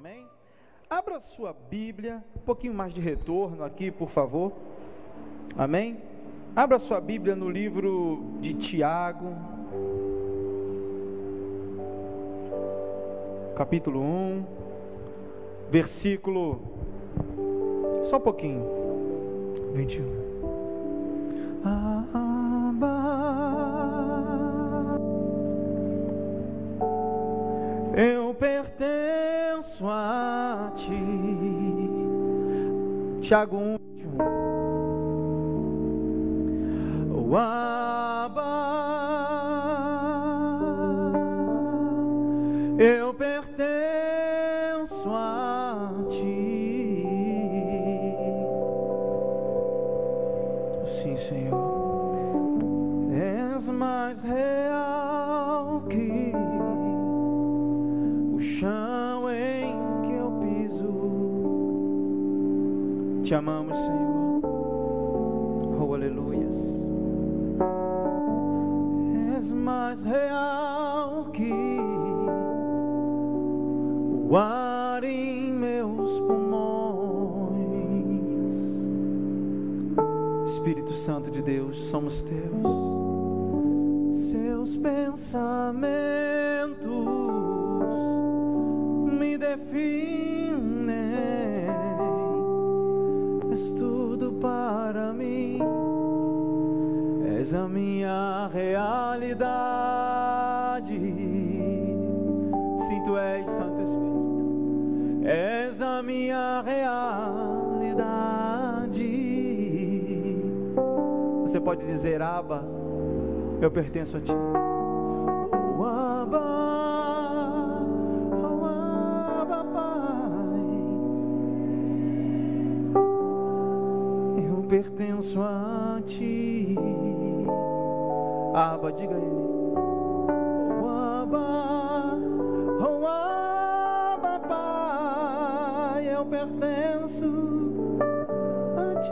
Amém? Abra sua Bíblia, um pouquinho mais de retorno aqui, por favor. Amém? Abra sua Bíblia no livro de Tiago, capítulo 1, versículo, só um pouquinho, 21. Eu pertenço a ti. Tiago 1, 21. O Abba, eu pertenço a ti. Sim, Senhor, és mais real que o chão em que eu piso. Te amamos, Senhor. Oh, aleluias. És mais real que o ar em meus pulmões. Espírito Santo de Deus, somos teus. Seus pensamentos me definem, és tudo para mim, és a minha realidade. Sim, tu és, Santo Espírito, és a minha realidade. Você pode dizer: Abba, eu pertenço a ti. Oh, Abba, pertenço a ti. Abba, diga a ele: oh Abba, Pai, eu pertenço a ti.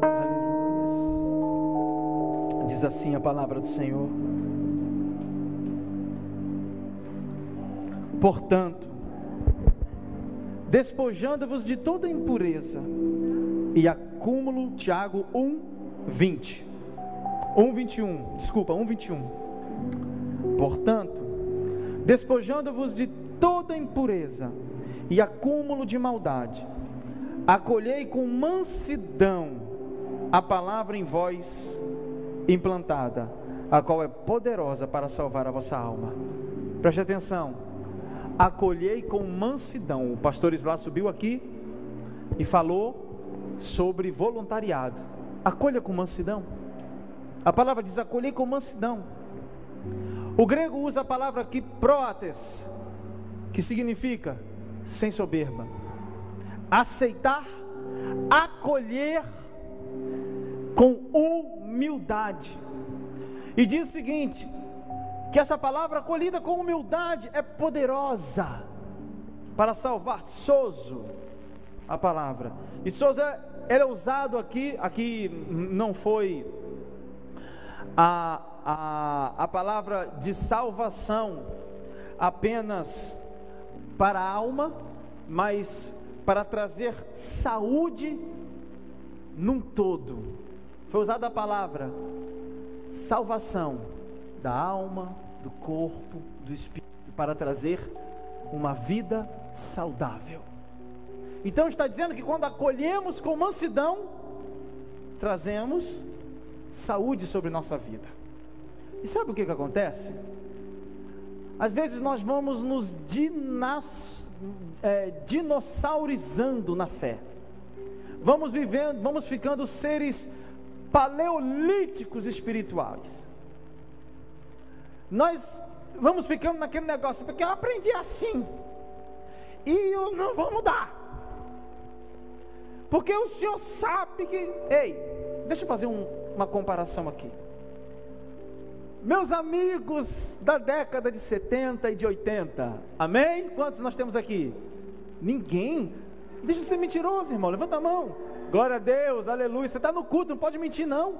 Aleluia. Diz assim a palavra do Senhor: portanto, despojando-vos de toda impureza e acúmulo, Tiago 1:20, 1:21, desculpa, 1:21. Portanto, despojando-vos de toda impureza e acúmulo de maldade, acolhei com mansidão a palavra em vós implantada, a qual é poderosa para salvar a vossa alma. Preste atenção. Acolhei com mansidão. O pastor Islá subiu aqui e falou sobre voluntariado. Acolha com mansidão. A palavra diz: acolhei com mansidão. O grego usa a palavra aqui próates, que significa sem soberba. Aceitar, acolher com humildade. E diz o seguinte: que essa palavra acolhida com humildade é poderosa para salvar. Sozo, a palavra. E sozo é usado aqui não foi a palavra de salvação apenas para a alma, mas para trazer saúde num todo. Foi usada a palavra salvação da alma, do corpo, do espírito, para trazer uma vida saudável. Então está dizendo que quando acolhemos com mansidão, trazemos saúde sobre nossa vida. E sabe o que acontece? Às vezes nós vamos nos dinossaurizando na fé. Vamos ficando seres paleolíticos espirituais. Nós vamos ficando naquele negócio, porque eu aprendi assim, e eu não vou mudar, porque o Senhor sabe que... Ei, deixa eu fazer uma comparação aqui. Meus amigos da década de 70 e de 80, amém? Quantos nós temos aqui? Ninguém. Deixa de ser mentiroso, irmão, levanta a mão. Glória a Deus, aleluia. Você está no culto, não pode mentir não,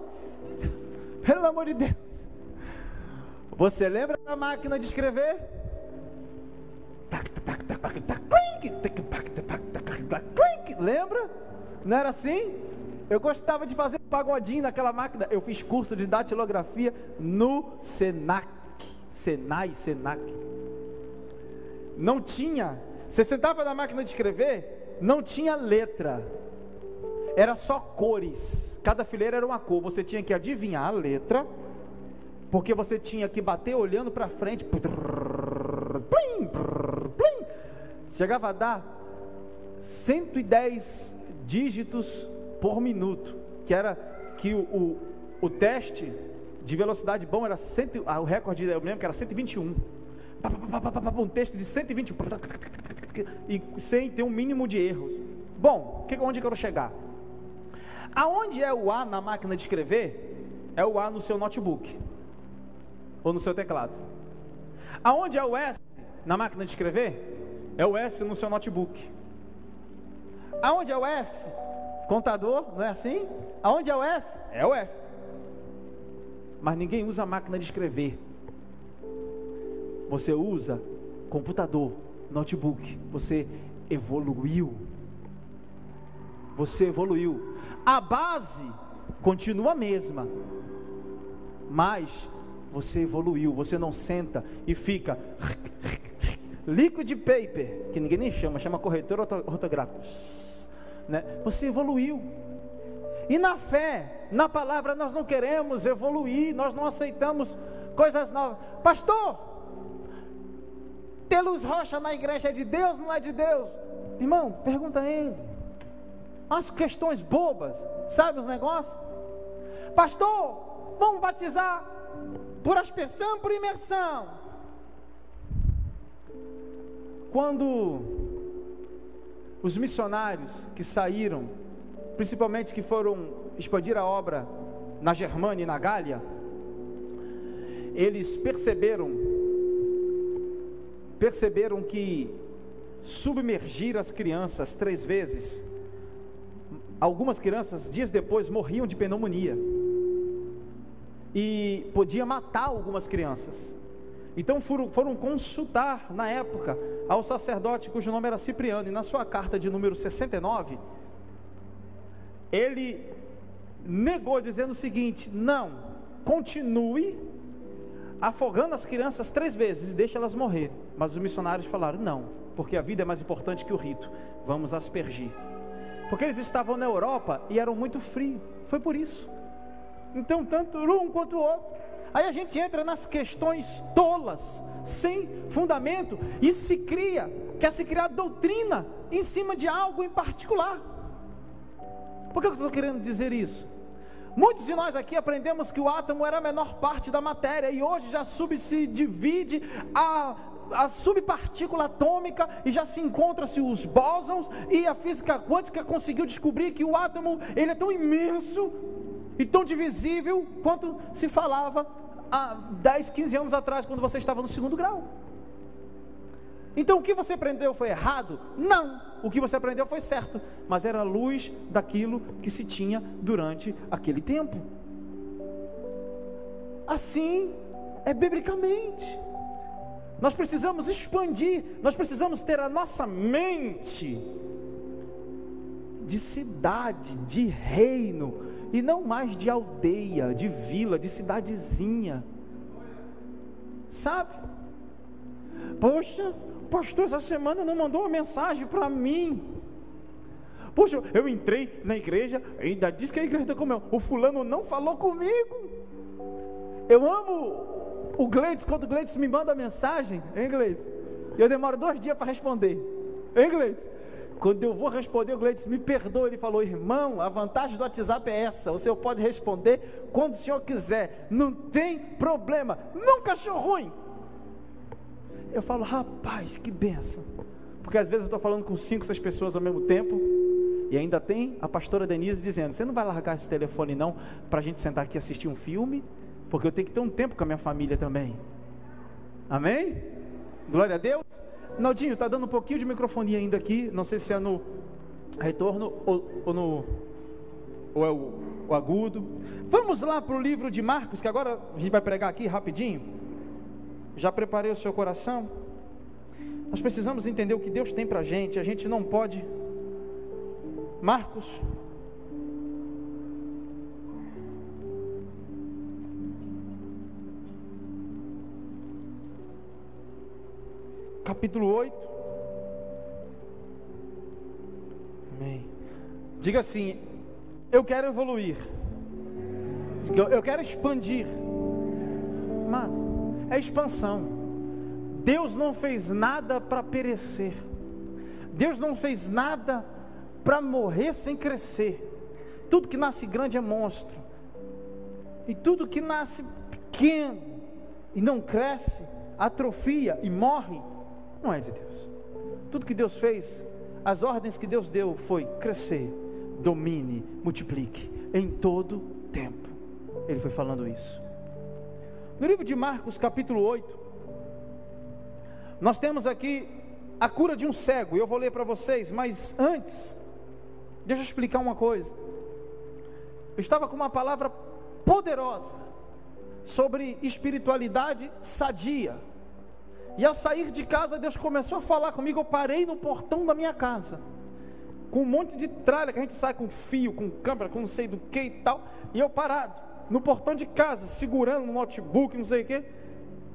pelo amor de Deus. Você lembra da máquina de escrever? lembra? Não era assim? Eu gostava de fazer pagodinho naquela máquina. Eu fiz curso de datilografia no Senac. Não tinha. Você sentava na máquina de escrever, não tinha letra. Era só cores. Cada fileira era uma cor. Você tinha que adivinhar a letra, porque você tinha que bater olhando para frente. Chegava a dar 110 dígitos por minuto, que era que o teste de velocidade bom era o recorde, eu lembro que era 121. Um texto de 121 e sem ter um mínimo de erros. Bom, onde eu quero chegar? Aonde é o A na máquina de escrever? É o A no seu notebook ou no seu teclado. Aonde é o S na máquina de escrever? É o S no seu notebook. Aonde é o F? Contador, não é assim? Aonde é o F? É o F. Mas ninguém usa a máquina de escrever. Você usa computador, notebook. Você evoluiu. Você evoluiu. A base continua a mesma, mas você evoluiu. Você não senta e fica liquid paper, que ninguém nem chama corretor ortográfico, né? Você evoluiu. E na fé, na palavra, nós não queremos evoluir. Nós não aceitamos coisas novas. Pastor, ter luz roxa na igreja é de Deus, não é de Deus? Irmão, pergunta a ele. As questões bobas, sabe os negócios? Pastor, vamos batizar por aspersão, por imersão. Quando os missionários que saíram, principalmente que foram expandir a obra na Germânia e na Gália, eles perceberam que submergir as crianças 3 vezes, algumas crianças dias depois morriam de pneumonia e podia matar algumas crianças. Então foram consultar na época ao sacerdote cujo nome era Cipriano, e na sua carta de número 69 ele negou, dizendo o seguinte: não, continue afogando as crianças 3 vezes e deixa elas morrer. Mas os missionários falaram: não, porque a vida é mais importante que o rito, vamos aspergir. Porque eles estavam na Europa e eram muito frios, foi por isso. Então tanto um quanto o outro. Aí a gente entra nas questões tolas, sem fundamento, e quer se criar doutrina em cima de algo em particular. Por que eu estou querendo dizer isso? Muitos de nós aqui aprendemos que o átomo era a menor parte da matéria, e hoje já se divide a subpartícula atômica, e já se encontra-se os bósons, e a física quântica conseguiu descobrir que o átomo ele é tão imenso e tão divisível quanto se falava há 10, 15 anos atrás, quando você estava no 2º grau. Então o que você aprendeu foi errado? Não, o que você aprendeu foi certo, mas era a luz daquilo que se tinha durante aquele tempo. Assim é biblicamente. Nós precisamos expandir, nós precisamos ter a nossa mente de cidade, de reino, e não mais de aldeia, de vila, de cidadezinha. Sabe? Poxa, o pastor essa semana não mandou uma mensagem para mim. Poxa, eu entrei na igreja, ainda disse que a igreja está comendo. O fulano não falou comigo. Eu amo o Gleides, quando o Gleides me manda mensagem, hein, Gleides? Eu demoro 2 dias para responder, hein, Gleides? Quando eu vou responder, o Gleides me perdoa. Ele falou: irmão, a vantagem do WhatsApp é essa, o senhor pode responder quando o senhor quiser, não tem problema, nunca achou ruim. Eu falo: rapaz, que benção. Porque às vezes eu estou falando com 5, 6 pessoas ao mesmo tempo, e ainda tem a pastora Denise dizendo: você não vai largar esse telefone não, para a gente sentar aqui e assistir um filme? Porque eu tenho que ter um tempo com a minha família também. Amém? Glória a Deus. Naldinho, está dando um pouquinho de microfonia ainda aqui, não sei se é no retorno ou é o agudo. Vamos lá para o livro de Marcos, que agora a gente vai pregar aqui rapidinho. Já preparei o seu coração? Nós precisamos entender o que Deus tem para a gente não pode. Marcos, capítulo 8, amém. Diga assim: eu quero evoluir, eu quero expandir. Mas é expansão. Deus não fez nada para perecer. Deus não fez nada para morrer sem crescer. Tudo que nasce grande é monstro, e tudo que nasce pequeno e não cresce, atrofia e morre, não é de Deus. Tudo que Deus fez, as ordens que Deus deu foi crescer, domine, multiplique em todo tempo. Ele foi falando isso. No livro de Marcos, capítulo 8, nós temos aqui a cura de um cego. Eu vou ler para vocês, mas antes, deixa eu explicar uma coisa. Eu estava com uma palavra poderosa sobre espiritualidade sadia, e ao sair de casa, Deus começou a falar comigo. Eu parei no portão da minha casa, com um monte de tralha que a gente sai com fio, com câmera, com não sei do que e tal, e eu parado no portão de casa, segurando no notebook, não sei o que,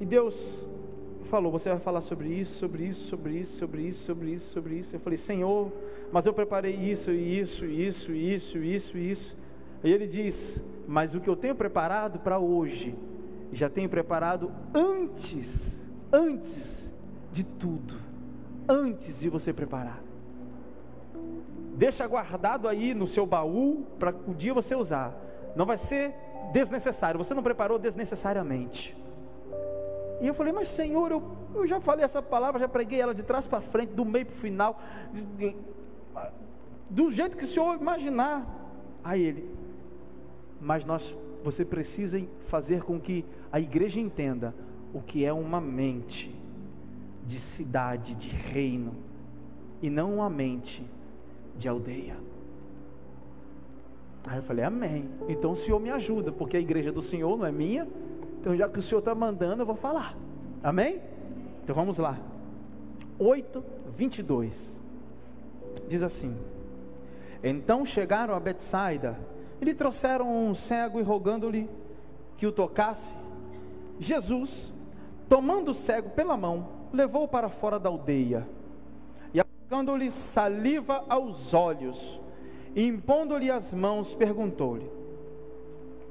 e Deus falou: você vai falar sobre isso, sobre isso, sobre isso, sobre isso, sobre isso, sobre isso. Eu falei: Senhor, mas eu preparei isso, e isso, e isso, e isso, e isso, e isso. E Ele diz: mas o que eu tenho preparado para hoje, já tenho preparado antes de tudo, antes de você preparar. Deixa guardado aí no seu baú, para o dia você usar. Não vai ser desnecessário, você não preparou desnecessariamente. E eu falei: mas Senhor, eu já falei essa palavra, já preguei ela de trás para frente, do meio para o final, do jeito que o Senhor imaginar. Aí Ele: mas você precisa fazer com que a igreja entenda o que é uma mente de cidade, de reino, e não uma mente de aldeia. Aí eu falei: amém. Então o Senhor me ajuda, porque a igreja do Senhor não é minha. Então, já que o Senhor está mandando, eu vou falar. Amém? Então vamos lá. 8:22 diz assim: então chegaram a Betsaida e lhe trouxeram um cego, e rogando-lhe que o tocasse, Jesus, tomando o cego pela mão, levou-o para fora da aldeia, e aplicando-lhe saliva aos olhos e impondo-lhe as mãos, perguntou-lhe: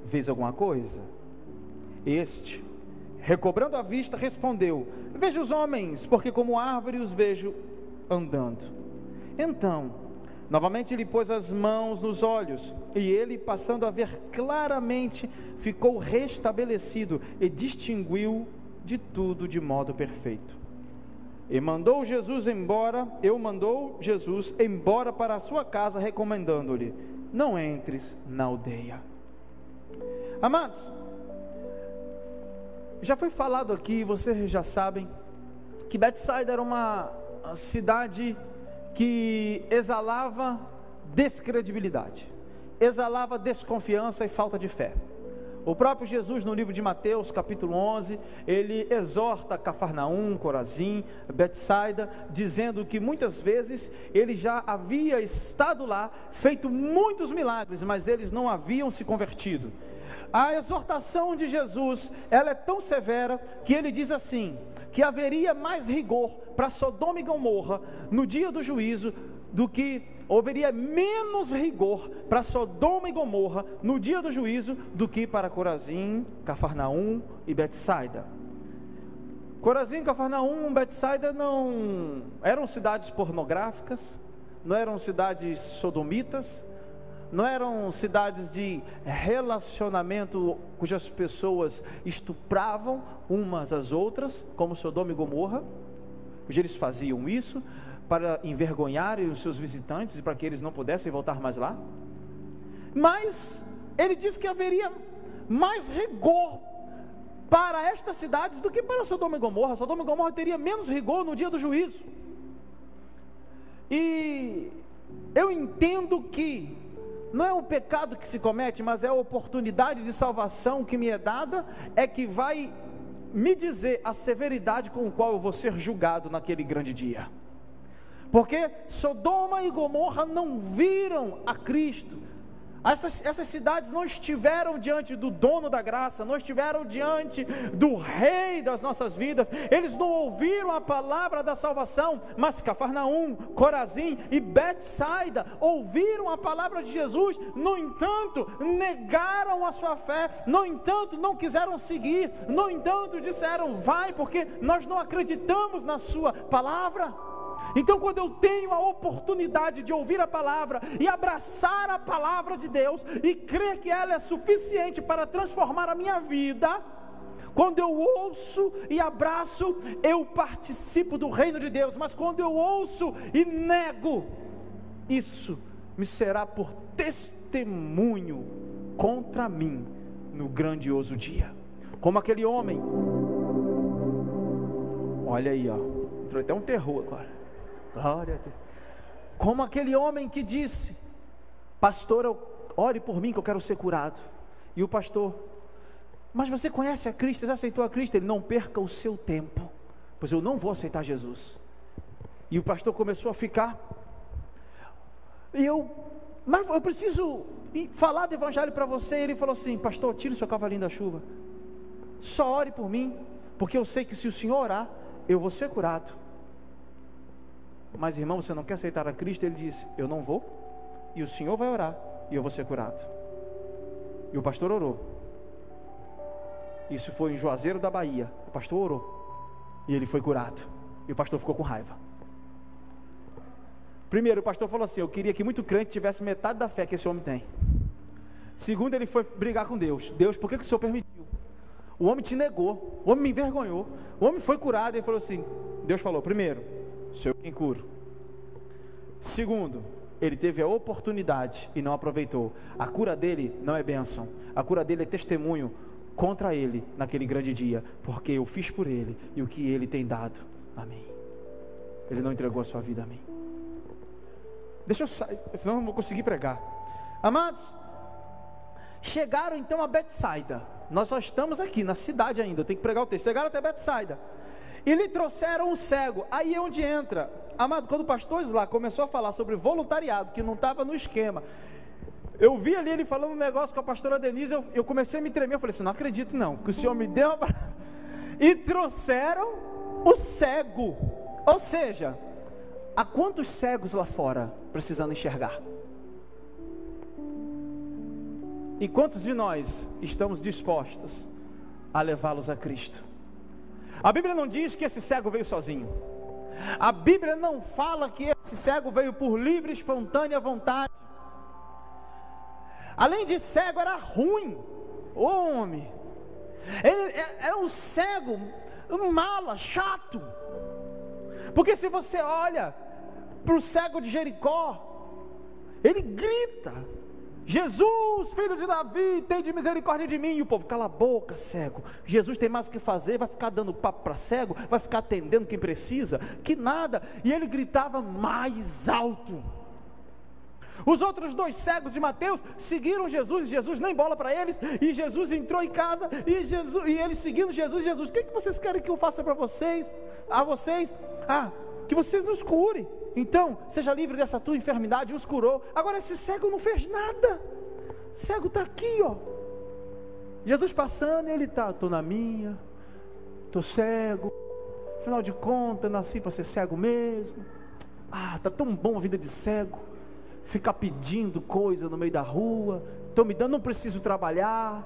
vês alguma coisa? Este, recobrando a vista, respondeu: vejo os homens, porque como árvore os vejo andando. Então, novamente ele pôs as mãos nos olhos, e ele, passando a ver claramente, ficou restabelecido e distinguiu de tudo de modo perfeito. Mandou Jesus embora para a sua casa, recomendando-lhe: não entres na aldeia. Amados, já foi falado aqui, vocês já sabem, que Betsaida era uma cidade que exalava descredibilidade, exalava desconfiança e falta de fé. O próprio Jesus, no livro de Mateus, capítulo 11, ele exorta Cafarnaum, Corazim, Betsaida, dizendo que muitas vezes ele já havia estado lá, feito muitos milagres, mas eles não haviam se convertido. A exortação de Jesus, ela é tão severa, que ele diz assim, que haveria mais rigor para Sodoma e Gomorra no dia do juízo, do que haveria menos rigor para Sodoma e Gomorra no dia do juízo, do que para Corazim, Cafarnaum e Betsaida. Corazim, Cafarnaum, Betsaida não eram cidades pornográficas, não eram cidades sodomitas, não eram cidades de relacionamento cujas pessoas estupravam umas às outras, como Sodoma e Gomorra. Hoje eles faziam isso para envergonharem os seus visitantes e para que eles não pudessem voltar mais lá. Mas ele diz que haveria mais rigor para estas cidades do que para Sodoma e Gomorra. Sodoma e Gomorra teria menos rigor no dia do juízo. E eu entendo que não é o pecado que se comete, mas é a oportunidade de salvação que me é dada, é que vai me dizer a severidade com a qual eu vou ser julgado naquele grande dia. Porque Sodoma e Gomorra não viram a Cristo. Essas cidades não estiveram diante do dono da graça, não estiveram diante do rei das nossas vidas. Eles não ouviram a palavra da salvação, mas Cafarnaum, Corazim e Betsaida ouviram a palavra de Jesus. No entanto, negaram a sua fé, no entanto, não quiseram seguir, no entanto, disseram: vai, porque nós não acreditamos na sua palavra. Então, quando eu tenho a oportunidade de ouvir a palavra e abraçar a palavra de Deus e crer que ela é suficiente para transformar a minha vida, quando eu ouço e abraço, eu participo do reino de Deus. Mas quando eu ouço e nego, isso me será por testemunho contra mim no grandioso dia. Como aquele homem, olha aí, ó, entrou até um terror agora. Glória a Deus. Como aquele homem que disse: pastor, ore por mim que eu quero ser curado. E o pastor: mas você conhece a Cristo, já aceitou a Cristo? Ele: não perca o seu tempo, pois eu não vou aceitar Jesus. E o pastor começou a ficar, mas eu preciso falar do evangelho para você. E ele falou assim: pastor, tire o seu cavalinho da chuva, só ore por mim, porque eu sei que se o senhor orar, eu vou ser curado. Mas irmão, você não quer aceitar a Cristo? Ele disse: eu não vou, e o senhor vai orar, e eu vou ser curado. E o pastor orou. Isso foi em Juazeiro da Bahia. O pastor orou, e ele foi curado. E o pastor ficou com raiva. Primeiro, o pastor falou assim: eu queria que muito crente tivesse metade da fé que esse homem tem. Segundo, ele foi brigar com Deus: Deus, por que o senhor permitiu? O homem te negou, o homem me envergonhou, o homem foi curado. Ele falou assim: Deus falou, primeiro, sou eu quem curo. Segundo, ele teve a oportunidade e não aproveitou. A cura dele não é bênção, a cura dele é testemunho contra ele naquele grande dia, porque eu fiz por ele e o que ele tem dado a mim. Ele não entregou a sua vida a mim. Deixa eu sair, senão eu não vou conseguir pregar. Amados, chegaram então a Betsaida. Nós só estamos aqui na cidade ainda, eu tenho que pregar o texto. Chegaram até Betsaida e lhe trouxeram um cego. Aí é onde entra, amado, quando o pastor lá começou a falar sobre voluntariado, que não estava no esquema, eu vi ali ele falando um negócio com a pastora Denise, eu comecei a me tremer. Eu falei assim: não acredito não, que o senhor me deu uma... E trouxeram o cego. Ou seja, há quantos cegos lá fora precisando enxergar? E quantos de nós estamos dispostos a levá-los a Cristo? A Bíblia não diz que esse cego veio sozinho. A Bíblia não fala que esse cego veio por livre e espontânea vontade. Além de cego, era ruim. Ô homem, ele era um cego, um mala, chato. Porque se você olha para o cego de Jericó, ele grita: Jesus, filho de Davi, tem de misericórdia de mim. E o povo: cala a boca, cego. Jesus tem mais o que fazer, vai ficar dando papo para cego, vai ficar atendendo quem precisa, que nada. E ele gritava mais alto. Os outros dois cegos de Mateus seguiram Jesus, Jesus nem bola para eles, e Jesus entrou em casa, e eles seguindo Jesus, o que vocês querem que eu faça para vocês? A vocês? Que vocês nos curem. Então, seja livre dessa tua enfermidade. E os curou. Agora esse cego não fez nada. O cego está aqui, ó. Jesus passando, e ele está: estou na minha, estou cego, afinal de contas, nasci para ser cego mesmo. Está tão bom a vida de cego, ficar pedindo coisa no meio da rua, estão me dando, não preciso trabalhar.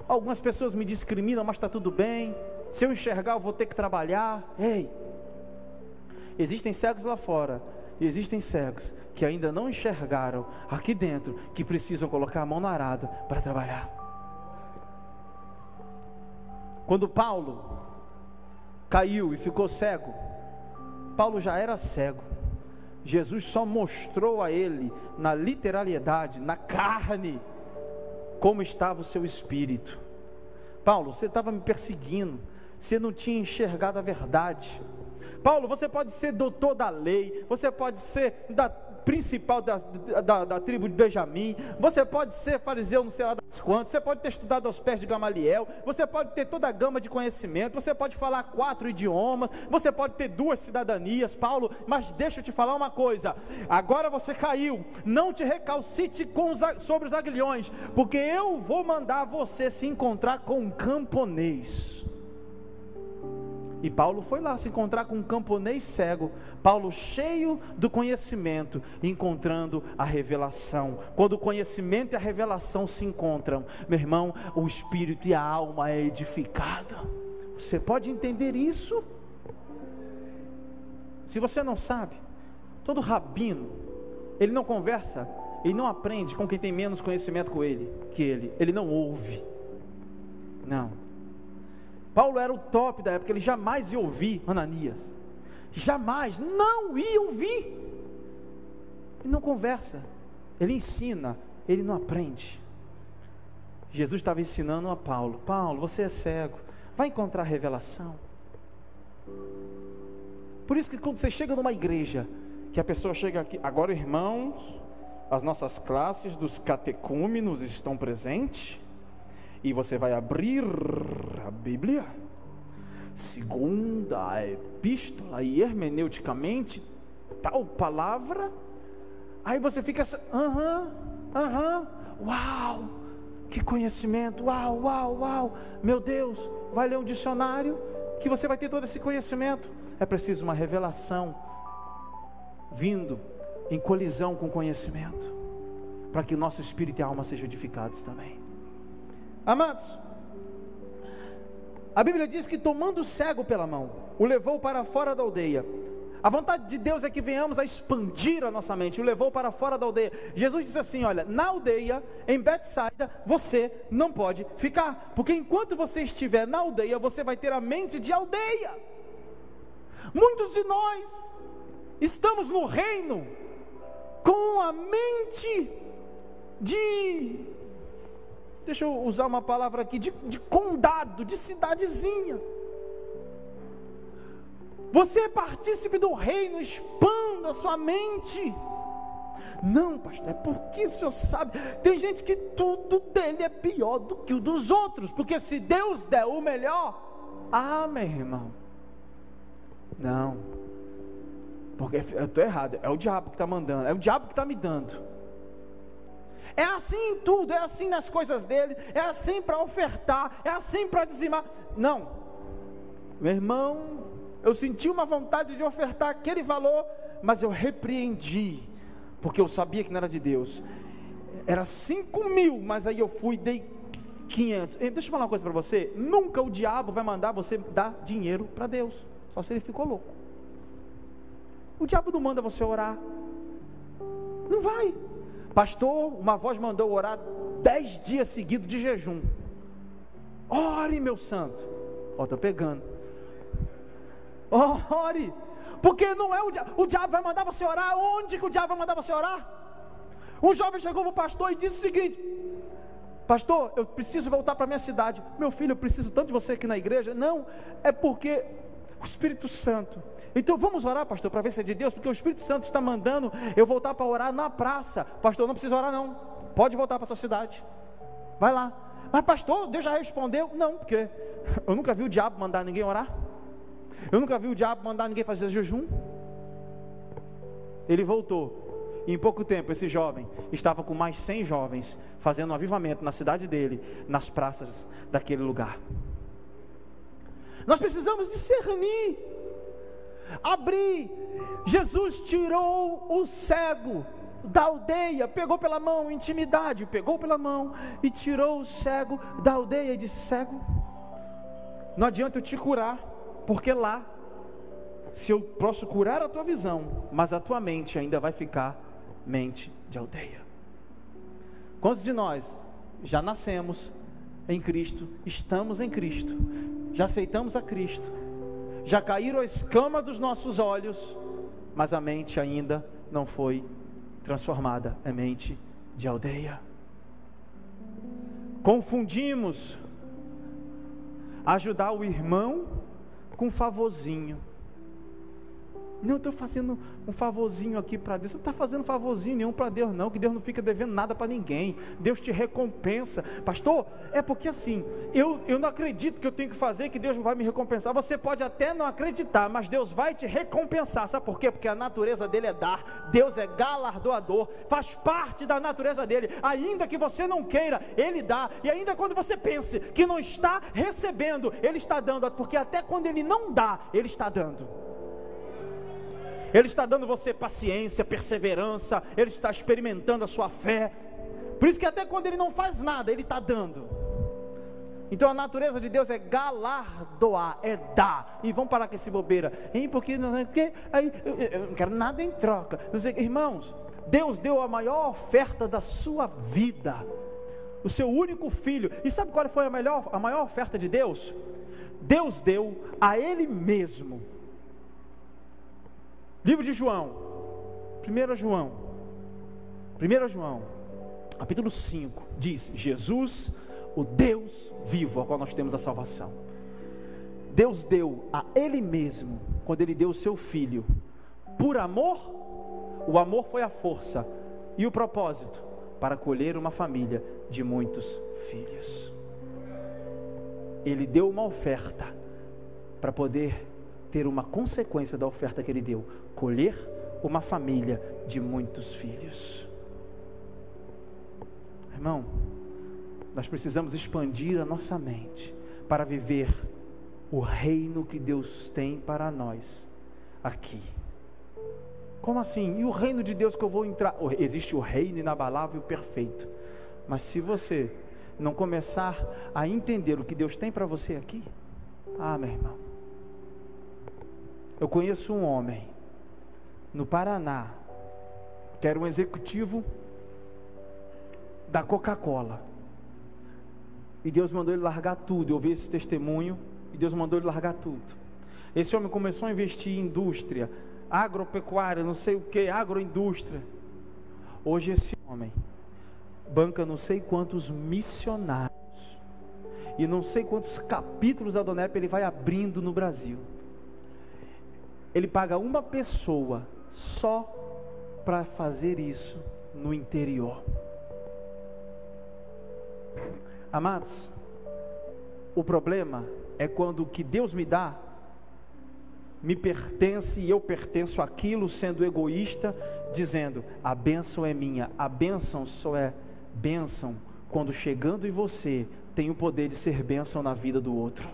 Algumas pessoas me discriminam, mas está tudo bem. Se eu enxergar, eu vou ter que trabalhar. Ei, existem cegos lá fora, e existem cegos que ainda não enxergaram aqui dentro, que precisam colocar a mão no arado para trabalhar. Quando Paulo caiu e ficou cego, Paulo já era cego. Jesus só mostrou a ele, na literalidade, na carne, como estava o seu espírito. Paulo, você estava me perseguindo, você não tinha enxergado a verdade. Paulo, você pode ser doutor da lei, você pode ser principal da tribo de Benjamim, você pode ser fariseu não sei lá das quantas, você pode ter estudado aos pés de Gamaliel, você pode ter toda a gama de conhecimento, você pode falar 4 idiomas, você pode ter 2 cidadanias, Paulo, mas deixa eu te falar uma coisa, agora você caiu, não te recalcite sobre os aguilhões, porque eu vou mandar você se encontrar com um camponês. E Paulo foi lá se encontrar com um camponês cego. Paulo cheio do conhecimento, encontrando a revelação. Quando o conhecimento e a revelação se encontram, meu irmão, o espírito e a alma é edificado. Você pode entender isso? Se você não sabe, todo rabino, ele não conversa, ele não aprende com quem tem menos conhecimento que ele não ouve. Não. Paulo era o top da época, ele jamais ia ouvir Ananias, jamais, não ia ouvir. Ele não conversa, ele ensina, ele não aprende. Jesus estava ensinando a Paulo: Paulo, você é cego, vai encontrar revelação. Por isso que quando você chega numa igreja, que a pessoa chega aqui, agora irmãos, as nossas classes dos catecúmenos estão presentes, e você vai abrir a Bíblia, segundo a epístola, e hermeneuticamente, tal palavra, aí você fica assim, uau, que conhecimento, uau, meu Deus, vai ler um dicionário, que você vai ter todo esse conhecimento. É preciso uma revelação, vindo em colisão com o conhecimento, para que o nosso espírito e a alma sejam edificados também. Amados, a Bíblia diz que tomando o cego pela mão, o levou para fora da aldeia. A vontade de Deus é que venhamos a expandir a nossa mente, o levou para fora da aldeia. Jesus disse assim: olha, na aldeia, em Betsaida, você não pode ficar, porque enquanto você estiver na aldeia, você vai ter a mente de aldeia. Muitos de nós estamos no reino com a mente de... deixa eu usar uma palavra aqui, de condado, de cidadezinha. Você é partícipe do reino, expanda a sua mente. Não, pastor, é porque o senhor sabe, tem gente que tudo dele é pior do que o dos outros, porque se Deus der o melhor, meu irmão, não, porque eu estou errado, é o diabo que está mandando, é o diabo que está me dando. É assim em tudo, é assim nas coisas dele, é assim para ofertar, é assim para dizimar. Não, meu irmão, eu senti uma vontade de ofertar aquele valor, mas eu repreendi, porque eu sabia que não era de Deus. Era 5.000, mas aí eu fui e dei 500. Deixa eu falar uma coisa para você: nunca o diabo vai mandar você dar dinheiro para Deus, só se ele ficou louco. O diabo não manda você orar, não vai. Pastor, uma voz mandou orar 10 dias seguidos de jejum. Ore, meu santo. Estou pegando. Ore, porque não é o diabo vai mandar você orar. Onde que o diabo vai mandar você orar? Um jovem chegou para o pastor e disse o seguinte: pastor, eu preciso voltar para a minha cidade. Meu filho, eu preciso tanto de você aqui na igreja. Não, é porque o Espírito Santo. Então vamos orar, pastor, para ver se é de Deus, porque o Espírito Santo está mandando eu voltar para orar na praça. Pastor, não precisa orar não, pode voltar para a sua cidade, vai lá. Mas pastor, Deus já respondeu. Não, porque eu nunca vi o diabo mandar ninguém orar, eu nunca vi o diabo mandar ninguém fazer jejum. Ele voltou, e em pouco tempo esse jovem estava com mais 100 jovens, fazendo um avivamento na cidade dele, nas praças daquele lugar. Nós precisamos discernir, abrir. Jesus tirou o cego da aldeia, pegou pela mão, intimidade, pegou pela mão e tirou o cego da aldeia e disse: cego, não adianta eu te curar, porque lá, se eu posso curar a tua visão, mas a tua mente ainda vai ficar mente de aldeia. Quantos de nós já nascemos em Cristo, estamos em Cristo, já aceitamos a Cristo, já caíram a escama dos nossos olhos, mas a mente ainda não foi transformada em mente de aldeia? Confundimos ajudar o irmão com favorzinho. Não, eu estou fazendo um favorzinho aqui para Deus. Você não está fazendo favorzinho nenhum para Deus não, que Deus não fica devendo nada para ninguém. Deus te recompensa. Pastor, é porque assim, eu não acredito que eu tenho que fazer, que Deus vai me recompensar. Você pode até não acreditar, mas Deus vai te recompensar. Sabe por quê? Porque a natureza dele é dar. Deus é galardoador, faz parte da natureza dele. Ainda que você não queira, ele dá. E ainda quando você pense que não está recebendo, ele está dando. Porque até quando ele não dá, ele está dando. Ele está dando você paciência, perseverança, ele está experimentando a sua fé. Por isso que até quando ele não faz nada, ele está dando. Então a natureza de Deus é galardoar, é dar. E vamos parar com esse bobeira, hein? Porque aí eu não quero nada em troca. Irmãos, Deus deu a maior oferta da sua vida, o seu único filho. E sabe qual foi a maior oferta de Deus? Deus deu a Ele mesmo. Livro de João, 1 João, capítulo 5, diz: Jesus, o Deus vivo, ao qual nós temos a salvação. Deus deu a Ele mesmo, quando Ele deu o seu Filho, por amor. O amor foi a força, e o propósito, para colher uma família de muitos filhos. Ele deu uma oferta, para poder ter uma consequência da oferta que Ele deu: colher uma família de muitos filhos. Irmão, nós precisamos expandir a nossa mente para viver o reino que Deus tem para nós aqui. Como assim? E o reino de Deus que eu vou entrar? Existe o reino inabalável e perfeito, mas se você não começar a entender o que Deus tem para você aqui, meu irmão, eu conheço um homem no Paraná, que era um executivo da Coca-Cola, e Deus mandou ele largar tudo. Eu ouvi esse testemunho, e Deus mandou ele largar tudo. Esse homem começou a investir em indústria, agropecuária, não sei o que, agroindústria. Hoje esse homem banca não sei quantos missionários, e não sei quantos capítulos da Donep ele vai abrindo no Brasil. Ele paga uma pessoa só para fazer isso no interior. Amados, o problema é quando o que Deus me dá me pertence e eu pertenço àquilo, sendo egoísta, dizendo: a bênção é minha. A bênção só é bênção quando, chegando em você, tem o poder de ser bênção na vida do outro.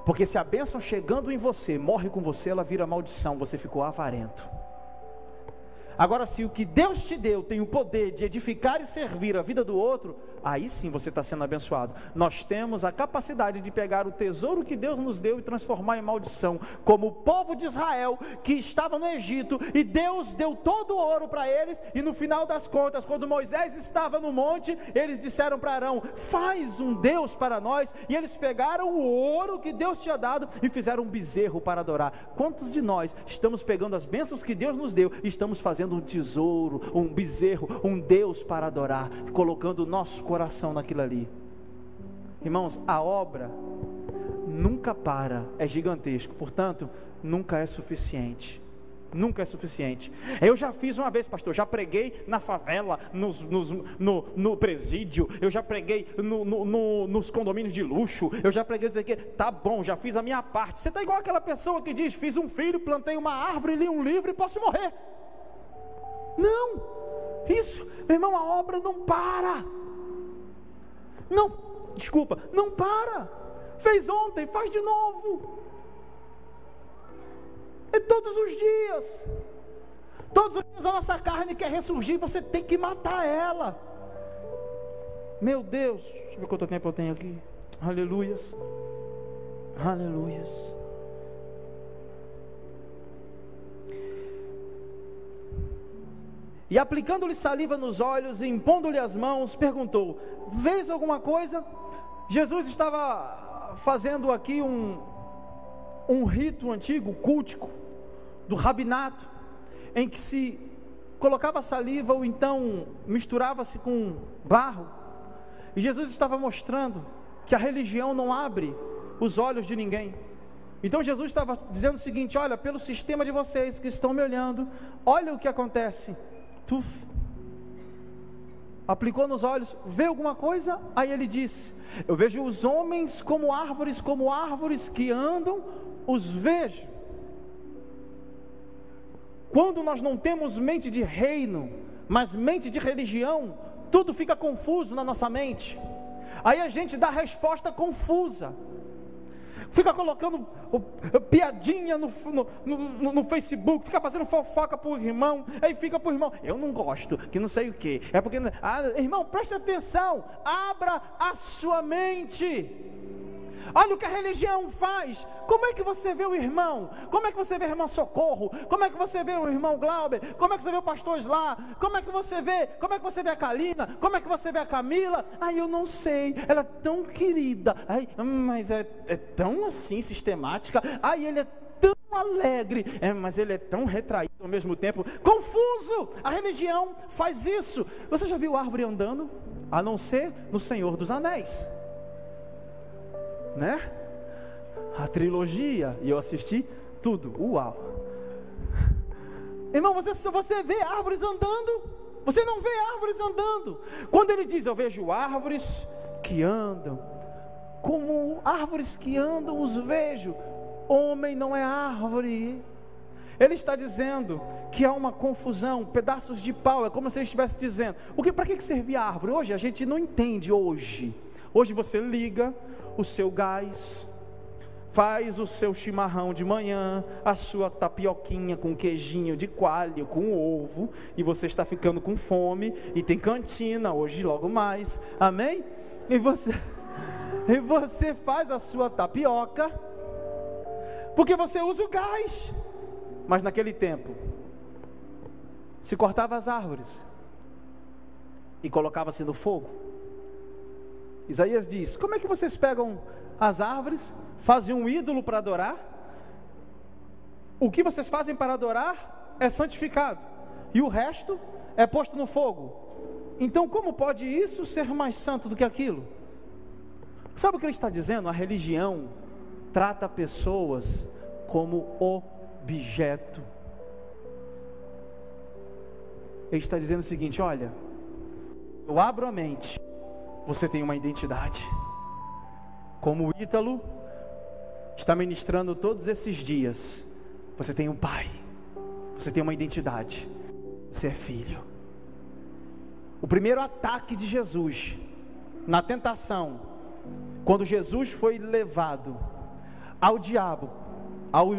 Porque se a bênção chegando em você morre com você, ela vira maldição, você ficou avarento. Agora, se o que Deus te deu tem o poder de edificar e servir a vida do outro, aí sim você está sendo abençoado. Nós temos a capacidade de pegar o tesouro que Deus nos deu e transformar em maldição, como o povo de Israel que estava no Egito, e Deus deu todo o ouro para eles, e no final das contas, quando Moisés estava no monte, eles disseram para Arão: faz um Deus para nós, e eles pegaram o ouro que Deus tinha dado e fizeram um bezerro para adorar. Quantos de nós estamos pegando as bênçãos que Deus nos deu e estamos fazendo um tesouro, um bezerro, um Deus para adorar, colocando o nosso coração naquilo ali? Irmãos, a obra nunca para, é gigantesco, portanto, nunca é suficiente. Nunca é suficiente. Eu já fiz uma vez, pastor, já preguei na favela, no presídio, eu já preguei nos condomínios de luxo, eu já preguei isso aqui. Tá bom, já fiz a minha parte. Você está igual aquela pessoa que diz: fiz um filho, plantei uma árvore, li um livro e posso morrer. Não, isso, meu irmão, a obra não para. Não, desculpa, não para. Fez ontem, faz de novo. É todos os dias. Todos os dias a nossa carne quer ressurgir, você tem que matar ela. Meu Deus, deixa eu ver quanto tempo eu tenho aqui. Aleluias, aleluias. E aplicando-lhe saliva nos olhos e impondo-lhe as mãos, perguntou: vês alguma coisa? Jesus estava fazendo aqui um rito antigo, cultico, do rabinato, em que se colocava saliva ou então misturava-se com barro. E Jesus estava mostrando que a religião não abre os olhos de ninguém. Então Jesus estava dizendo o seguinte: olha, pelo sistema de vocês que estão me olhando, olha o que acontece. Tu aplicou nos olhos, vê alguma coisa? Aí ele disse: eu vejo os homens como árvores que andam, os vejo. Quando nós não temos mente de reino, mas mente de religião, tudo fica confuso na nossa mente. Aí a gente dá resposta confusa, fica colocando piadinha no Facebook, fica fazendo fofoca para o irmão, aí fica para o irmão: eu não gosto, que não sei o que, é porque... irmão, preste atenção, abra a sua mente. Olha o que a religião faz. Como é que você vê o irmão? Como é que você vê a irmã Socorro? Como é que você vê o irmão Glauber? Como é que você vê o pastor Slá? Como é que você vê a Kalina? Como é que você vê a Camila? Eu não sei, ela é tão querida, mas é tão assim sistemática. Ele é tão alegre, mas ele é tão retraído ao mesmo tempo, confuso. A religião faz isso. Você já viu árvore andando? A não ser no Senhor dos Anéis, né? A trilogia, e eu assisti tudo. Uau! Irmão, você vê árvores andando? Você não vê árvores andando. Quando ele diz: eu vejo árvores que andam, como árvores que andam os vejo. Homem não é árvore. Ele está dizendo que há uma confusão, pedaços de pau. É como se ele estivesse dizendo: para que servia a árvore? Hoje a gente não entende. Hoje você liga o seu gás, faz o seu chimarrão de manhã, a sua tapioquinha com queijinho de coalho, com ovo, e você está ficando com fome, e tem cantina hoje logo mais, amém? E você faz a sua tapioca, porque você usa o gás. Mas naquele tempo se cortava as árvores e colocava-se no fogo. Isaías diz: como é que vocês pegam as árvores, fazem um ídolo para adorar? O que vocês fazem para adorar é santificado, e o resto é posto no fogo. Então como pode isso ser mais santo do que aquilo? Sabe o que ele está dizendo? A religião trata pessoas como objeto. Ele está dizendo o seguinte: olha, eu abro a mente, você tem uma identidade. Como o Ítalo está ministrando todos esses dias, você tem um pai, você tem uma identidade, você é filho. O primeiro ataque de Jesus na tentação, quando Jesus foi levado ao diabo, ao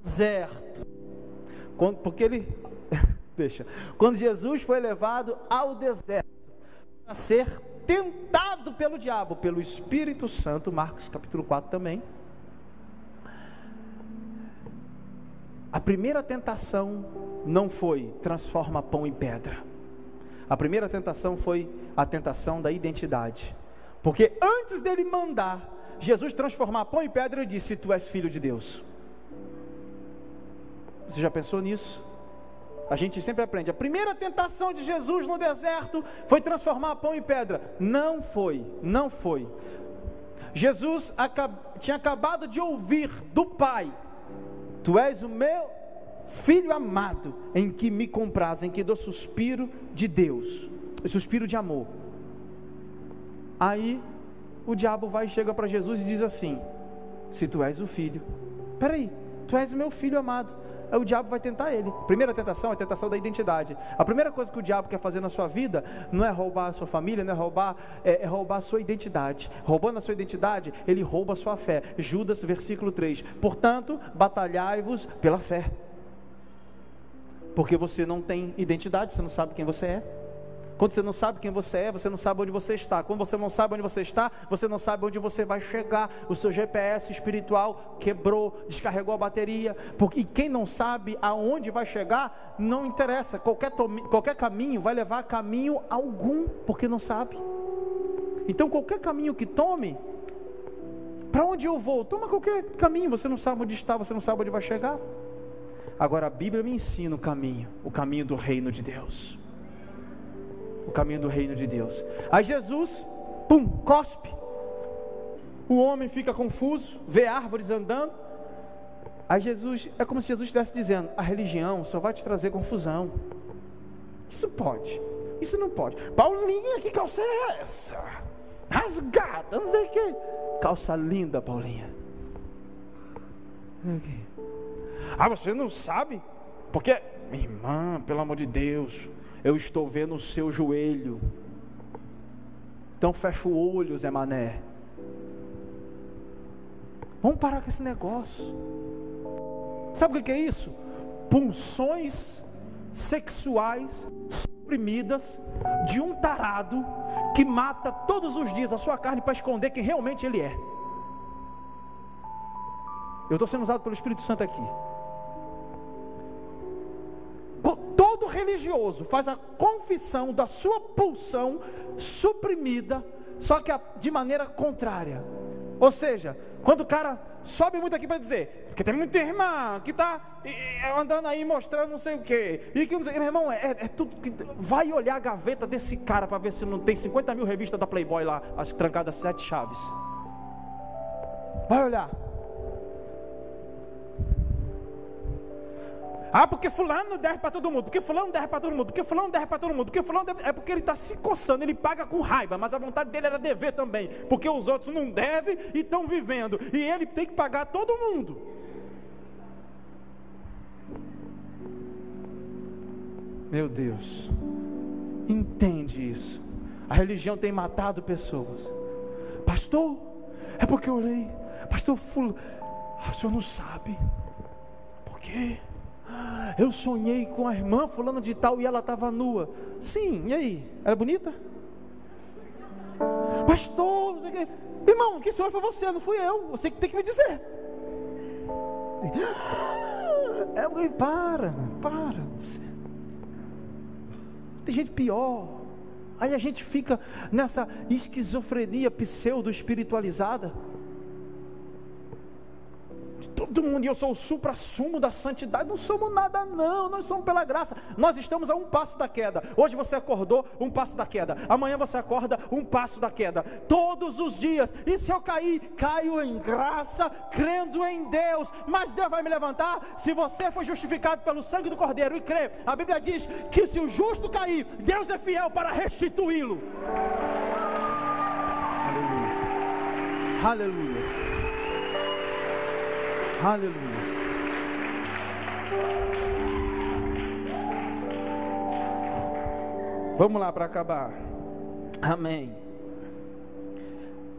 deserto, quando Jesus foi levado ao deserto para ser tentado pelo diabo, pelo Espírito Santo, Marcos capítulo 4 também. A primeira tentação não foi transforma pão em pedra. A primeira tentação foi a tentação da identidade. Porque antes dele mandar Jesus transformar pão em pedra, ele disse: tu és filho de Deus. Você já pensou nisso? A gente sempre aprende. A primeira tentação de Jesus no deserto foi transformar pão em pedra. Não foi. Jesus tinha acabado de ouvir do Pai: tu és o meu filho amado, em que me compraz, em que dou suspiro de Deus, suspiro de amor. Aí o diabo vai e chega para Jesus e diz assim: se tu és o filho, peraí, tu és o meu filho amado. Aí o diabo vai tentar ele. Primeira tentação é a tentação da identidade. A primeira coisa que o diabo quer fazer na sua vida não é roubar a sua família, não é roubar, é roubar a sua identidade. Roubando a sua identidade, ele rouba a sua fé. Judas, versículo 3. Portanto, batalhai-vos pela fé. Porque você não tem identidade, você não sabe quem você é. Quando você não sabe quem você é, você não sabe onde você está. Quando você não sabe onde você está, você não sabe onde você vai chegar. O seu GPS espiritual quebrou, descarregou a bateria. Porque quem não sabe aonde vai chegar, não interessa. Qualquer caminho vai levar a caminho algum, porque não sabe. Então qualquer caminho que tome, para onde eu vou? Toma qualquer caminho, você não sabe onde está, você não sabe onde vai chegar. Agora a Bíblia me ensina o caminho do reino de Deus. O caminho do reino de Deus. Aí Jesus, cospe. o homem fica confuso, vê árvores andando. Aí Jesus, é como se Jesus estivesse dizendo: a religião só vai te trazer confusão. Isso pode, isso não pode. Paulinha, que calça é essa? Rasgada, não sei o que. Calça linda, Paulinha. Ah, você não sabe? Porque, minha irmã, pelo amor de Deus, eu estou vendo o seu joelho. Então fecha o olho, Zé Mané. Vamos parar com esse negócio. Sabe o que é isso? Pulsões sexuais suprimidas de um tarado que mata todos os dias a sua carne para esconder quem realmente ele é. Eu estou sendo usado pelo Espírito Santo aqui. Todo religioso faz a confissão da sua pulsão suprimida, só que de maneira contrária. Ou seja, quando o cara sobe muito aqui para dizer, porque tem muita irmã que está andando aí mostrando não sei o que, e que não sei, meu irmão, é tudo que, vai olhar a gaveta desse cara para ver se não tem 50 mil revistas da Playboy lá, as trancadas 7 chaves. Vai olhar. Ah, porque fulano deve para todo mundo, porque fulano deve para todo mundo, porque fulano deve para todo mundo, porque fulano deve... É porque ele está se coçando, ele paga com raiva, mas a vontade dele era dever também, porque os outros não devem e estão vivendo, e ele tem que pagar todo mundo. Meu Deus, entende isso? A religião tem matado pessoas. Pastor, é porque eu olhei, pastor fulano, o senhor não sabe, por quê? Eu sonhei com a irmã fulana de tal e ela estava nua. Sim, e aí? Era bonita? Pastor, não sei o que. Irmão, quem sonhou foi você, não fui eu. Você que tem que me dizer. Para. Tem gente pior. Aí a gente fica nessa esquizofrenia pseudo-espiritualizada. Todo mundo, e eu sou o supra-sumo da santidade. Não somos nada não, nós somos pela graça. Nós estamos a um passo da queda. Hoje você acordou, um passo da queda. Amanhã você acorda, um passo da queda. Todos os dias. E se eu cair, caio em graça, crendo em Deus. Mas Deus vai me levantar. Se você foi justificado pelo sangue do Cordeiro e crê, a Bíblia diz que se o justo cair, Deus é fiel para restituí-lo. Aleluia. Aleluia. Aleluia. Vamos lá para acabar. Amém.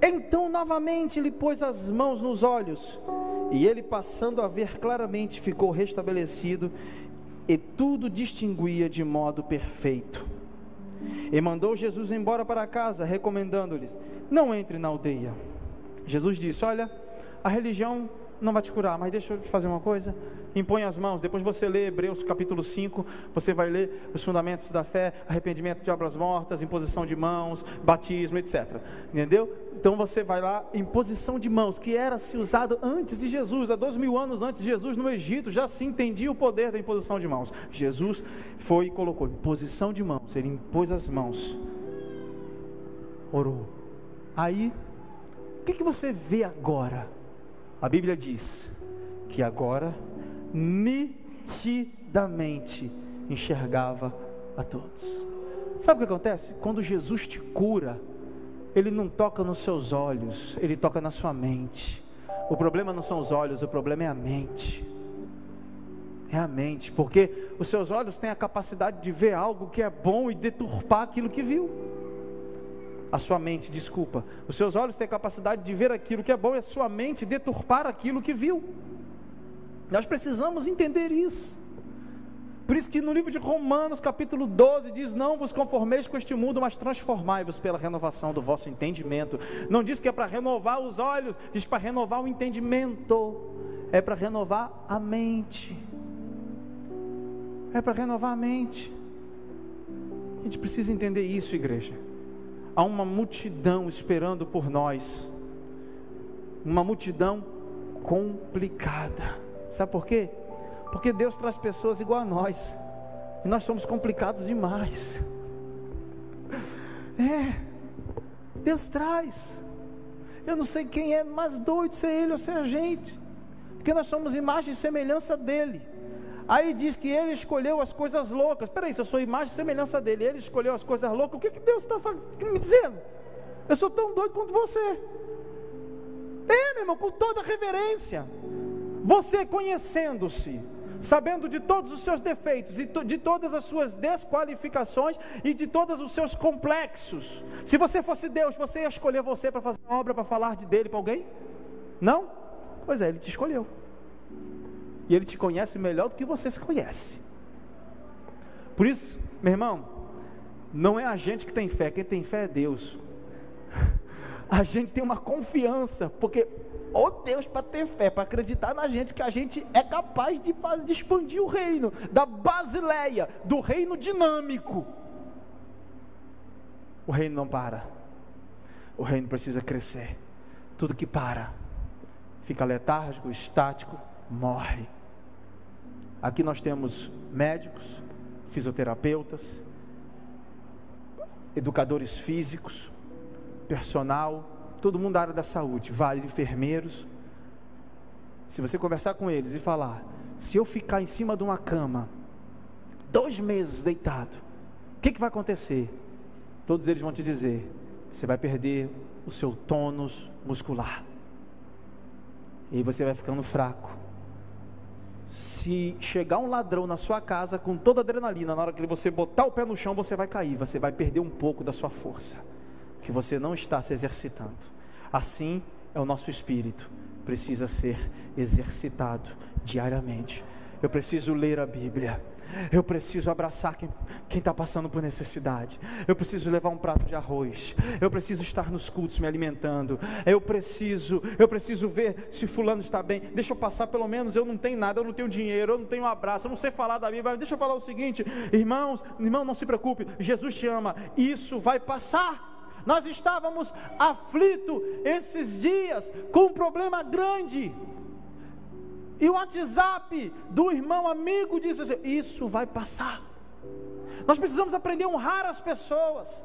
Então novamente ele pôs as mãos nos olhos, e ele, passando a ver claramente, ficou restabelecido, e tudo distinguia de modo perfeito. E mandou Jesus embora para casa, recomendando-lhes: não entre na aldeia. Jesus disse: olha, a religião não vai te curar, mas deixa eu te fazer uma coisa. Impõe as mãos. Depois você lê Hebreus capítulo 5, você vai ler os fundamentos da fé, arrependimento de obras mortas, imposição de mãos, batismo, etc. Entendeu? Então você vai lá, imposição de mãos, que era se usado antes de Jesus, há 2000 anos antes de Jesus, no Egito, já se entendia o poder da imposição de mãos. Jesus foi e colocou imposição de mãos, ele impôs as mãos, orou. Aí, o que você vê agora? A Bíblia diz que agora nitidamente enxergava a todos. Sabe o que acontece? Quando Jesus te cura, Ele não toca nos seus olhos, Ele toca na sua mente. O problema não são os olhos, o problema é a mente. É a mente, porque os seus olhos têm a capacidade de ver algo que é bom e deturpar aquilo que viu. A sua mente, desculpa, os seus olhos têm a capacidade de ver aquilo que é bom, e a sua mente deturpar aquilo que viu. Nós precisamos entender isso. Por isso que no livro de Romanos capítulo 12 diz: não vos conformeis com este mundo, mas transformai-vos pela renovação do vosso entendimento. Não diz que é para renovar os olhos, diz para renovar o entendimento. É para renovar a mente. É para renovar a mente. A gente precisa entender isso, igreja. Há uma multidão esperando por nós, uma multidão complicada. Sabe por quê? Porque Deus traz pessoas igual a nós, e nós somos complicados demais. Deus traz. Eu não sei quem é mais doido, se é ele ou se é a gente, porque nós somos imagem e semelhança dele. Aí diz que ele escolheu as coisas loucas. Peraí, se eu sou imagem e semelhança dele, ele escolheu as coisas loucas, o que Deus está me dizendo? Eu sou tão doido quanto você. Meu irmão, com toda reverência, você conhecendo-se, sabendo de todos os seus defeitos, e de todas as suas desqualificações, e de todos os seus complexos, se você fosse Deus, você ia escolher você para fazer uma obra, para falar dele para alguém? Não? Pois é, ele te escolheu, e ele te conhece melhor do que você se conhece. Por isso, meu irmão, não é a gente que tem fé, quem tem fé é Deus. A gente tem uma confiança, porque Deus, para ter fé, para acreditar na gente, que a gente é capaz de expandir o reino, da Basileia, do reino dinâmico. O reino não para, o reino precisa crescer. Tudo que para, fica letárgico, estático, morre. Aqui nós temos médicos, fisioterapeutas, educadores físicos, personal, todo mundo da área da saúde, vários enfermeiros. Se você conversar com eles e falar, se eu ficar em cima de uma cama 2 meses deitado, o que vai acontecer? Todos eles vão te dizer, você vai perder o seu tônus muscular, e aí você vai ficando fraco. Se chegar um ladrão na sua casa com toda a adrenalina, na hora que você botar o pé no chão, você vai cair, você vai perder um pouco da sua força, que você não está se exercitando. Assim é o nosso espírito, precisa ser exercitado diariamente. Eu preciso ler a Bíblia, eu preciso abraçar quem está passando por necessidade, eu preciso levar um prato de arroz, eu preciso estar nos cultos me alimentando, eu preciso ver se fulano está bem. Deixa eu passar, pelo menos eu não tenho nada, eu não tenho dinheiro, eu não tenho um abraço, eu não sei falar da Bíblia, mas deixa eu falar o seguinte, irmão, não se preocupe, Jesus te ama, isso vai passar. Nós estávamos aflitos esses dias com um problema grande, e o WhatsApp do irmão amigo disse assim, isso vai passar. Nós precisamos aprender a honrar as pessoas.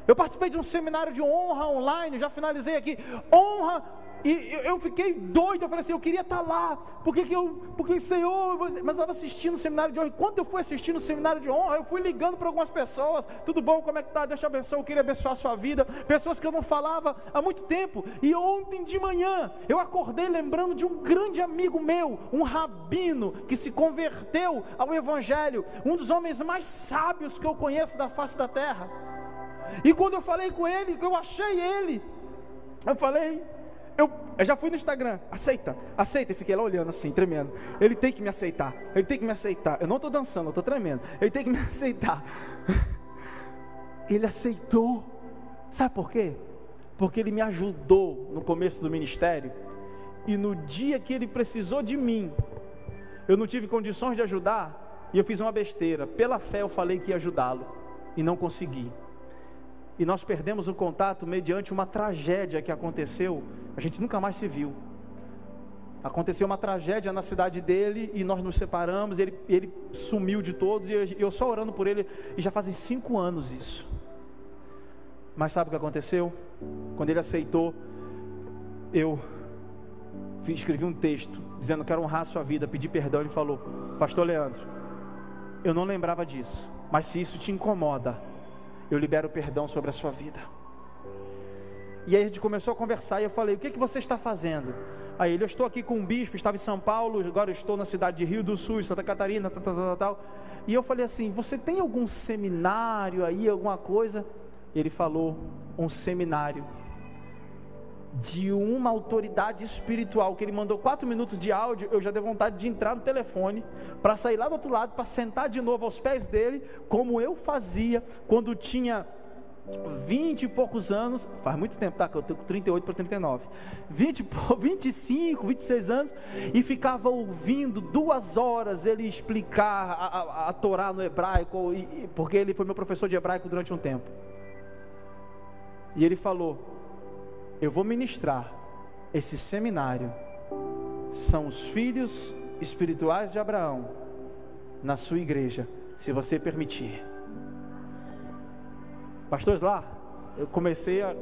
Eu participei de um seminário de honra online, já finalizei aqui, honra, e eu fiquei doido, eu falei assim, eu queria estar lá, porque Senhor, mas eu estava assistindo o seminário de honra, e quando eu fui assistindo o seminário de honra, eu fui ligando para algumas pessoas, tudo bom, como é que está, Deus te abençoe, eu queria abençoar a sua vida, pessoas que eu não falava há muito tempo, e ontem de manhã, eu acordei lembrando de um grande amigo meu, um rabino, que se converteu ao Evangelho, um dos homens mais sábios que eu conheço da face da terra. E quando eu falei com ele, que eu achei ele, eu falei, eu já fui no Instagram, aceita, e fiquei lá olhando assim, tremendo. Ele tem que me aceitar, eu não estou dançando, eu estou tremendo, ele tem que me aceitar. Ele aceitou, sabe por quê? Porque ele me ajudou no começo do ministério, e no dia que ele precisou de mim, eu não tive condições de ajudar, e eu fiz uma besteira, pela fé eu falei que ia ajudá-lo, e não consegui. E nós perdemos o contato mediante uma tragédia que aconteceu, a gente nunca mais se viu. Aconteceu uma tragédia na cidade dele, e nós nos separamos, ele sumiu de todos, e eu só orando por ele, e já fazem 5 anos isso. Mas sabe o que aconteceu? Quando ele aceitou, eu escrevi um texto, dizendo que quero honrar a sua vida, pedir perdão. Ele falou, pastor Leandro, eu não lembrava disso, mas se isso te incomoda, eu libero perdão sobre a sua vida. E aí a gente começou a conversar, e eu falei, o que você está fazendo? Aí ele, eu estou aqui com um bispo, estava em São Paulo, agora eu estou na cidade de Rio do Sul, Santa Catarina, tal. E eu falei assim, você tem algum seminário aí, alguma coisa? E ele falou, um seminário de uma autoridade espiritual, que ele mandou 4 minutos de áudio, eu já dei vontade de entrar no telefone, para sair lá do outro lado, para sentar de novo aos pés dele, como eu fazia, quando tinha 20 e poucos anos, faz muito tempo, tá? Que eu estou com 38 para 39, 25, 26 anos, e ficava ouvindo 2 horas ele explicar a Torá no hebraico, porque ele foi meu professor de hebraico durante um tempo. E ele falou, eu vou ministrar esse seminário, são os filhos espirituais de Abraão, na sua igreja, se você permitir. Pastores, lá, eu comecei a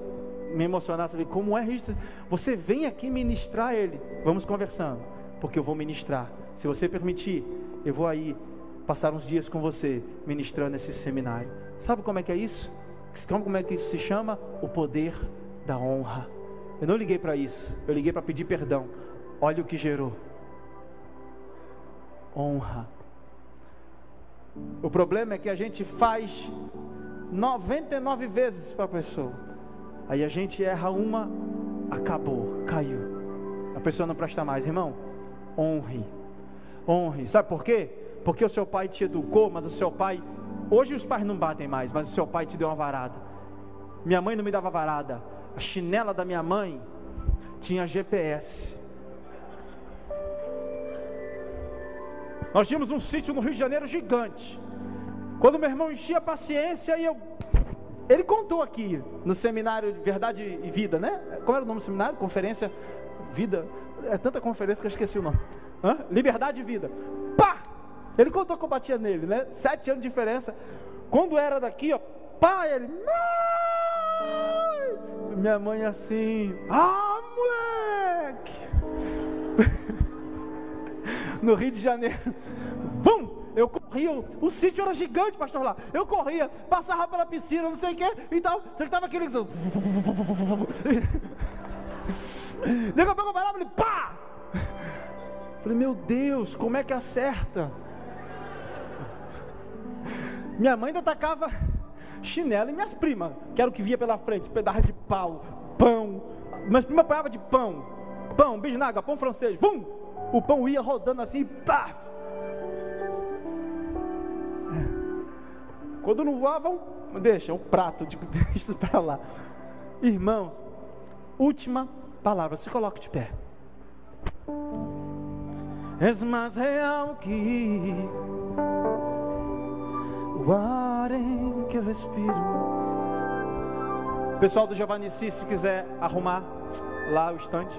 me emocionar, saber como é isso. Você vem aqui ministrar ele. Vamos conversando, porque eu vou ministrar. Se você permitir, eu vou aí passar uns dias com você, ministrando esse seminário. Sabe como é que é isso? Como é que isso se chama? O poder da honra. Eu não liguei para isso, eu liguei para pedir perdão. Olha o que gerou: honra. O problema é que a gente faz 99 vezes para a pessoa, aí a gente erra uma, acabou, caiu, a pessoa não presta mais. Irmão, honre, honre. Sabe por quê? Porque o seu pai te educou, mas o seu pai, hoje os pais não batem mais, mas o seu pai te deu uma varada. Minha mãe não me dava varada. A chinela da minha mãe tinha GPS. Nós tínhamos um sítio no Rio de Janeiro gigante. Quando meu irmão enchia a paciência, ele contou aqui no seminário de Verdade e Vida, né? Qual era o nome do seminário? Conferência Vida. É tanta conferência que eu esqueci o nome. Liberdade e Vida. Pá! Ele contou que eu batia nele, né? 7 anos de diferença. Quando era daqui, ó, pá, ele... Mãe! Minha mãe assim... Ah, moleque! No Rio de Janeiro, eu corria, o sítio era gigante, pastor, lá, eu corria, passava pela piscina, não sei o que, e tal, você que tava aquele, daqui a pouco eu parava, falei, pá, falei, meu Deus, como é que acerta? Minha mãe ainda tacava chinelo em minhas primas, que era o que via pela frente, pedaço de pau, pão, minhas primas apanhavam de pão, bisnaga, pão francês, o pão ia rodando assim, pá. Quando não voavam, deixa o prato, deixa isso para lá. Irmãos, última palavra, se coloque de pé. És mais real que o ar em que eu respiro. Pessoal do Giovanici, se quiser arrumar lá o estante.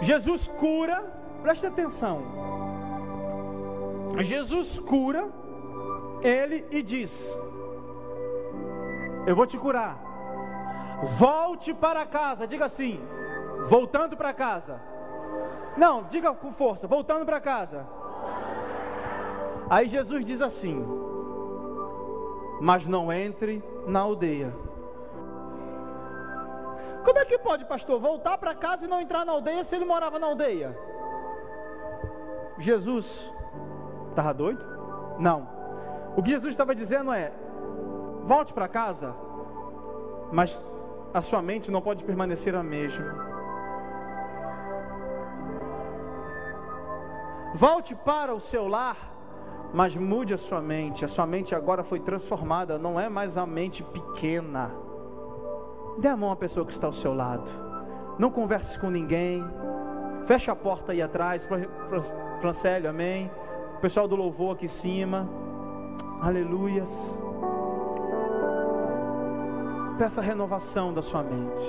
Jesus cura, preste atenção. Jesus cura ele e diz: eu vou te curar, volte para casa. Diga assim: voltando para casa. Não, diga com força: voltando para casa. Aí Jesus diz assim: mas não entre na aldeia. Como é que pode, pastor, voltar para casa e não entrar na aldeia se ele morava na aldeia? Jesus estava doido? Não. O que Jesus estava dizendo é: volte para casa, mas a sua mente não pode permanecer a mesma. Volte para o seu lar, mas mude a sua mente. A sua mente agora foi transformada, não é mais a mente pequena. Dê a mão à pessoa que está ao seu lado. Não converse com ninguém. Feche a porta aí atrás. Francélio, amém. O pessoal do louvor aqui em cima. Aleluias. Peça a renovação da sua mente.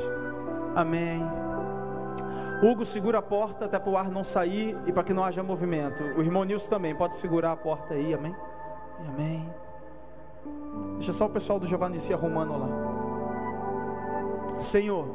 Amém. Hugo, segura a porta até para o ar não sair e para que não haja movimento. O irmão Nilson também pode segurar a porta aí, amém? Amém. Deixa só o pessoal do Giovanici arrumando lá. Senhor,